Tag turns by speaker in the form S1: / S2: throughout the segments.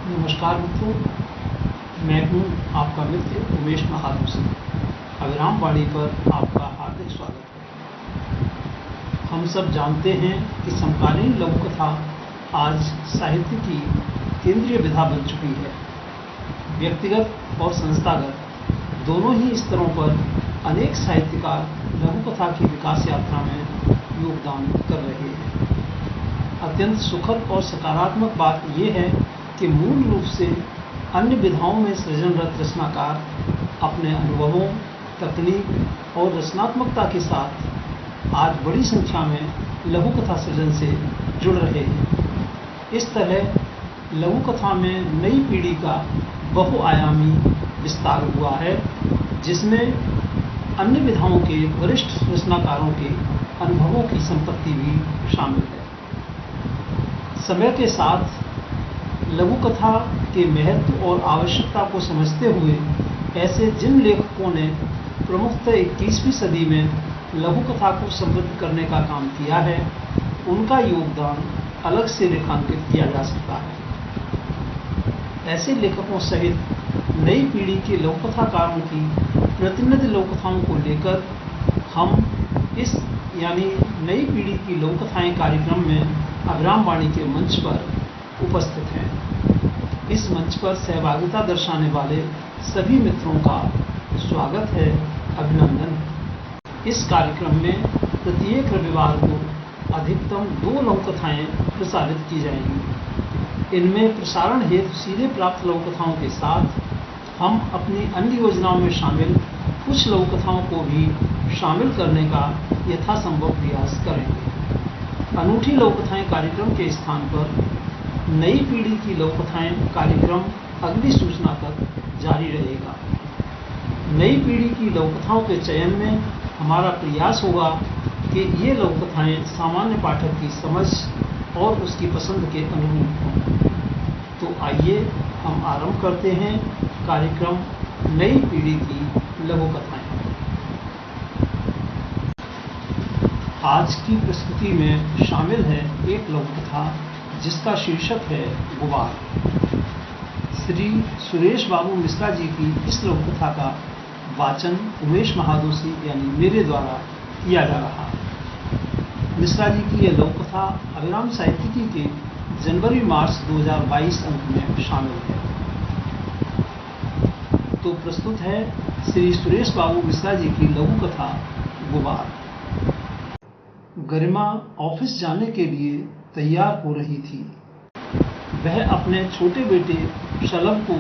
S1: नमस्कार मित्रों, मैं हूं आपका मित्र उमेश महादोसी। अविराम वाणी पर आपका हार्दिक स्वागत है। हम सब जानते हैं कि समकालीन लघु कथा आज साहित्य की केंद्रीय विधा बन चुकी है। व्यक्तिगत और संस्थागत दोनों ही स्तरों पर अनेक साहित्यकार लघु कथा की विकास यात्रा में योगदान कर रहे हैं। अत्यंत सुखद और सकारात्मक बात यह है कि मूल रूप से अन्य विधाओं में सृजनरत रचनाकार अपने अनुभवों, तकनीक और रचनात्मकता के साथ आज बड़ी संख्या में लघु कथा सृजन से जुड़ रहे हैं। इस तरह लघु कथा में नई पीढ़ी का बहुआयामी विस्तार हुआ है, जिसमें अन्य विधाओं के वरिष्ठ रचनाकारों के अनुभवों की संपत्ति भी शामिल है। समय के साथ लघु कथा के महत्व और आवश्यकता को समझते हुए ऐसे जिन लेखकों ने प्रमुखतः 21वीं सदी में लघु कथा को समृद्ध करने का काम किया है, उनका योगदान अलग से रेखांकित किया जा सकता है। ऐसे लेखकों सहित नई पीढ़ी के लघु कथाकारों की प्रतिनिधि लघु कथाओं को लेकर हम इस यानी नई पीढ़ी की लघु कथाएं कार्यक्रम में अविराम वाणी के मंच पर उपस्थित हैं। इस मंच पर सहभागिता दर्शाने वाले सभी मित्रों का स्वागत है, अभिनंदन है। इस कार्यक्रम में प्रत्येक रविवार को अधिकतम 2 लघु कथाएं प्रसारित की जाएंगी। इनमें प्रसारण हेतु सीधे प्राप्त लघु कथाओं के साथ हम अपनी अन्य योजनाओं में शामिल कुछ लघु कथाओं को भी शामिल करने का यथासंभव प्रयास करेंगे। अनूठी लघु कथाएं कार्यक्रम के स्थान पर नई पीढ़ी की लघु कथाएं कार्यक्रम अगली सूचना तक जारी रहेगा। नई पीढ़ी की लघु कथाओं के चयन में हमारा प्रयास होगा कि ये लघु कथाएं सामान्य पाठक की समझ और उसकी पसंद के अनुरूप हों। तो आइए हम आरंभ करते हैं कार्यक्रम नई पीढ़ी की लघु कथाएं। आज की प्रस्तुति में शामिल है एक लघु कथा जिसका शीर्षक है गुबार। श्री सुरेश बाबू मिश्रा जी की इस लघु कथा का वाचन उमेश महादोसी यानी मेरे द्वारा किया जा रहा है। मिश्रा जी की यह लघु कथा अविराम साहित्यिकी के जनवरी-मार्च 2022 अंक में शामिल है। तो प्रस्तुत है श्री सुरेश बाबू मिश्रा जी की लघु कथा गुबार। गरिमा ऑफिस जाने के लिए तैयार हो रही थी। वह अपने छोटे बेटे शलभ को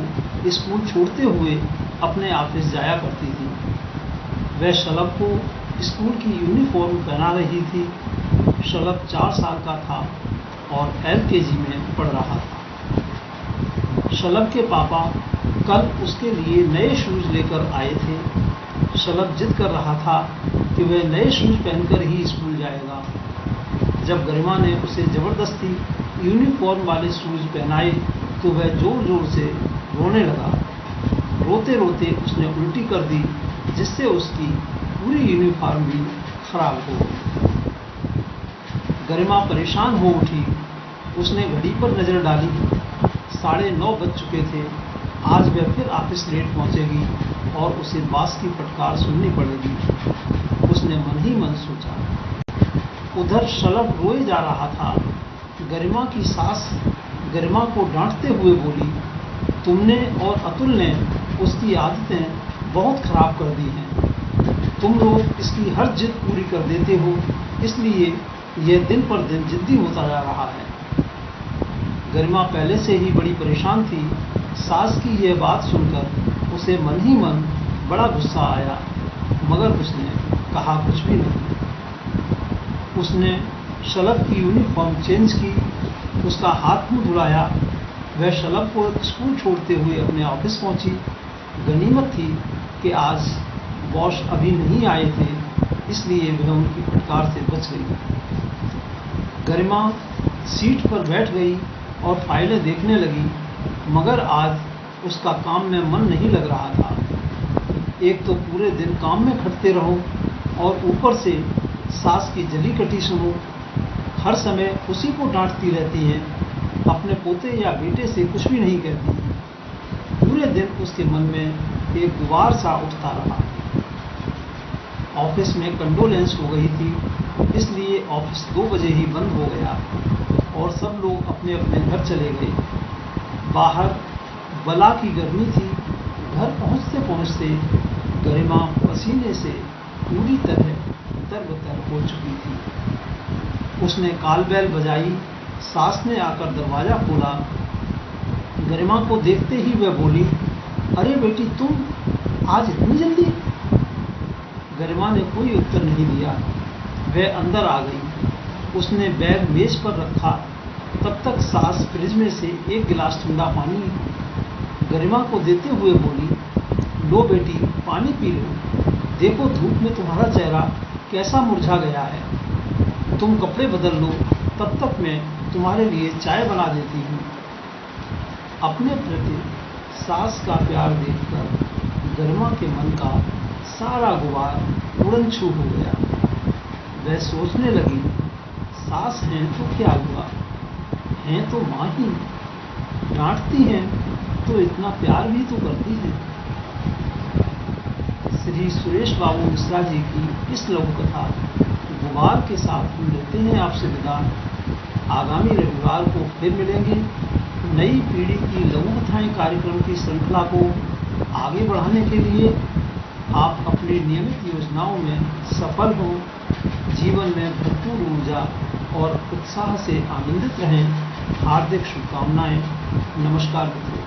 S1: स्कूल छोड़ते हुए अपने ऑफिस जाया करती थी। वह शलभ को स्कूल की यूनिफॉर्म पहना रही थी। शलभ 4 साल का था और LKG में पढ़ रहा था। शलभ के पापा कल उसके लिए नए शूज लेकर आए थे। शलभ जिद कर रहा था कि वह नए शूज पहनकर ही स्कूल जाएगा। जब गरिमा ने उसे जबरदस्ती यूनिफॉर्म वाले शूज पहनाए तो वह जोर जोर से रोने लगा। रोते रोते उसने उल्टी कर दी, जिससे उसकी पूरी यूनिफॉर्म भी खराब हो गई। गरिमा परेशान हो उठी। उसने घड़ी पर नजर डाली। 9:30 बज चुके थे। आज वह फिर ऑफिस लेट पहुंचेगी और उसे बॉस की फटकार सुननी पड़ेगी। उसने मन ही मन सोचा। उधर शलभ रोए जा रहा था। गरिमा की सास गरिमा को डांटते हुए बोली, तुमने और अतुल ने उसकी आदतें बहुत खराब कर दी हैं। तुम लोग इसकी हर जिद पूरी कर देते हो, इसलिए यह दिन पर दिन जिद्दी होता जा रहा है। गरिमा पहले से ही बड़ी परेशान थी। सास की यह बात सुनकर उसे मन ही मन बड़ा गुस्सा आया, मगर उसने कहा कुछ भी नहीं। उसने शलभ की यूनिफॉर्म चेंज की, उसका हाथ मुंह धुलाया। वह शलभ को स्कूल छोड़ते हुए अपने ऑफिस पहुंची। गनीमत थी कि आज बॉस अभी नहीं आए थे, इसलिए वह उनकी फटकार से बच गई। गरिमा सीट पर बैठ गई और फाइलें देखने लगी, मगर आज उसका काम में मन नहीं लग रहा था। एक तो पूरे दिन काम में खटते रहो और ऊपर से सास की जली कटी सुनो। हर समय उसी को डांटती रहती हैं। अपने पोते या बेटे से कुछ भी नहीं कहती थी। पूरे दिन उसके मन में एक गुबार सा उठता रहा। ऑफिस में कंडोलेंस हो गई थी, इसलिए ऑफिस 2 बजे ही बंद हो गया और सब लोग अपने अपने घर चले गए। बाहर बला की गर्मी थी। घर पहुंचते पहुंचते गरिमा पसीने से पूरी तरह तरबतर हो चुकी थी। उसने कॉल बेल बजाई। सास ने आकर दरवाजा खोला। गरिमा को देखते ही वह बोली, अरे बेटी, तुम आज इतनी जल्दी? गरिमा ने कोई उत्तर नहीं दिया। वह अंदर आ गई। उसने बैग मेज पर रखा। तब तक सास फ्रिज में से एक गिलास ठंडा पानी गरिमा को देते हुए बोली, लो बेटी, पानी पी लो। देखो धूप में तुम्हारा चेहरा कैसा मुरझा गया है। तुम कपड़े बदल लो, तब तक मैं तुम्हारे लिए चाय बना देती हूँ। अपने प्रति सास का प्यार देखकर गरिमा के मन का सारा गुबार उड़न छू हो गया। वह सोचने लगी, सास हैं तो क्या हुआ, हैं तो माँ ही, डांटती हैं तो इतना प्यार भी तो करती हैं। श्री सुरेश बाबू मिश्रा जी की इस लघु कथा गुबार के साथ हम लेते हैं आपसे विदा। आगामी रविवार को फिर मिलेंगे। नई पीढ़ी की लघु कथाएं कार्यक्रम की श्रृंखला को आगे बढ़ाने के लिए आप अपनी नियमित योजनाओं में सफल हों, जीवन में भरपूर ऊर्जा और उत्साह से आनंदित रहें। हार्दिक शुभकामनाएं। नमस्कार मित्रों।